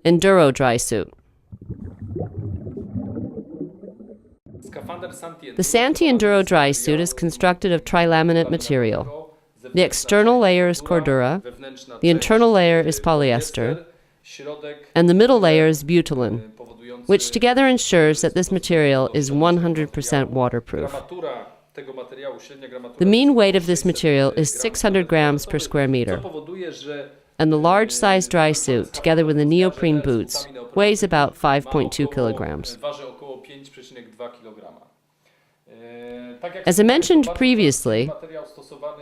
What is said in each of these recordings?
ENDURO dry suit. The Santi ENDURO dry suit is constructed of trilaminate material. The external layer is cordura, the internal layer is polyester, and the middle layer is butylene, which together ensures that this material is 100% waterproof. The mean weight of this material is 600 grams per square meter, and the large-sized dry suit, together with the neoprene boots, weighs about 5.2 kilograms. As I mentioned previously,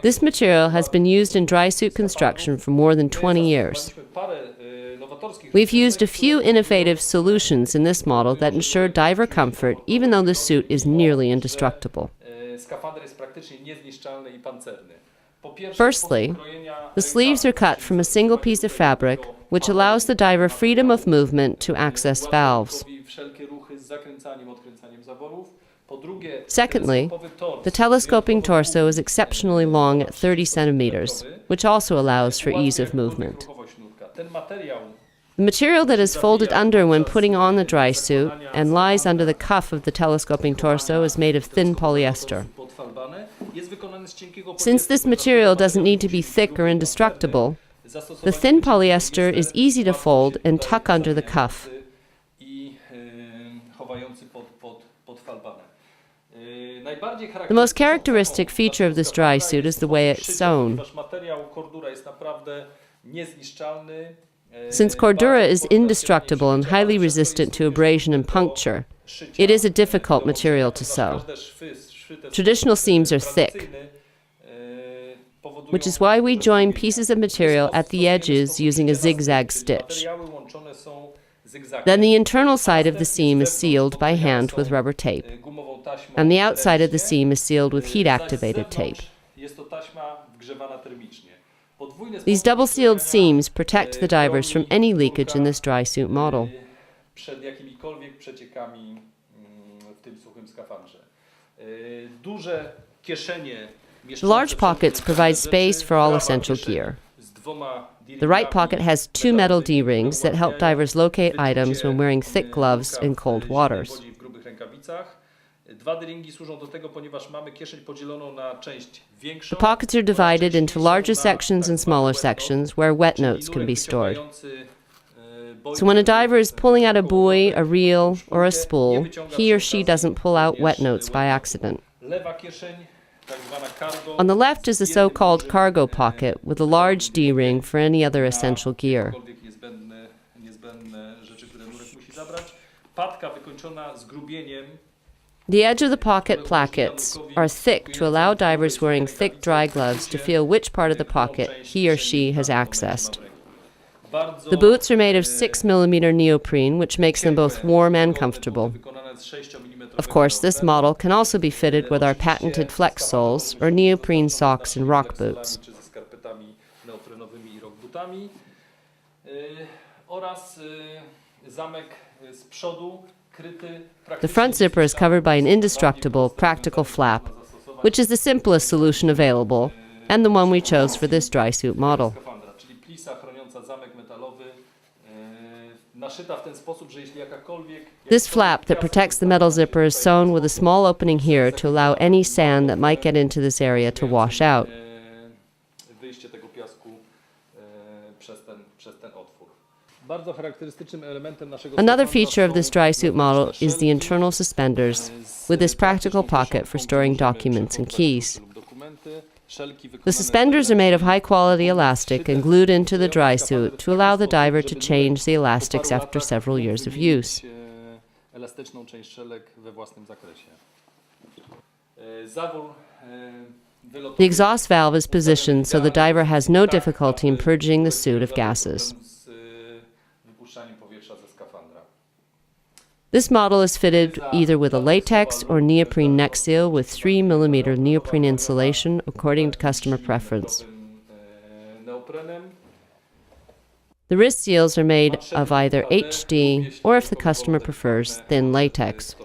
this material has been used in dry suit construction for more than 20 years. We've used a few innovative solutions in this model that ensure diver comfort, even though the suit is nearly indestructible. Firstly, the sleeves are cut from a single piece of fabric, which allows the diver freedom of movement to access valves. Secondly, the telescoping torso is exceptionally long at 30 centimeters, which also allows for ease of movement. The material that is folded under when putting on the dry suit and lies under the cuff of the telescoping torso is made of thin polyester. Since this material doesn't need to be thick or indestructible, the thin polyester is easy to fold and tuck under the cuff. The most characteristic feature of this dry suit is the way it's sewn. Since cordura is indestructible and highly resistant to abrasion and puncture, it is a difficult material to sew. Traditional seams are thick, which is why we join pieces of material at the edges using a zigzag stitch. Then the internal side of the seam is sealed by hand with rubber tape, and the outside of the seam is sealed with heat-activated tape. These double-sealed seams protect the divers from any leakage in this dry suit model. The large pockets provide space for all essential gear. The right pocket has two metal D-rings that help divers locate items when wearing thick gloves in cold waters. The pockets are divided into larger sections and smaller sections where wet notes can be stored. So when a diver is pulling out a buoy, a reel, or a spool, he or she doesn't pull out wet notes by accident. On the left is the so-called cargo pocket with a large D-ring for any other essential gear. The edge of the pocket plackets are thick to allow divers wearing thick dry gloves to feel which part of the pocket he or she has accessed. The boots are made of 6mm neoprene, which makes them both warm and comfortable. Of course, this model can also be fitted with our patented flex soles or neoprene socks and rock boots. The front zipper is covered by an indestructible, practical flap, which is the simplest solution available, and the one we chose for this dry suit model. This flap that protects the metal zipper is sewn with a small opening here to allow any sand that might get into this area to wash out. Another feature of this dry suit model is the internal suspenders, with this practical pocket for storing documents and keys. The suspenders are made of high-quality elastic and glued into the dry suit to allow the diver to change the elastics after several years of use. The exhaust valve is positioned so the diver has no difficulty in purging the suit of gases. This model is fitted either with a latex or neoprene neck seal with 3mm neoprene insulation according to customer preference. The wrist seals are made of either HD or, if the customer prefers, thin latex.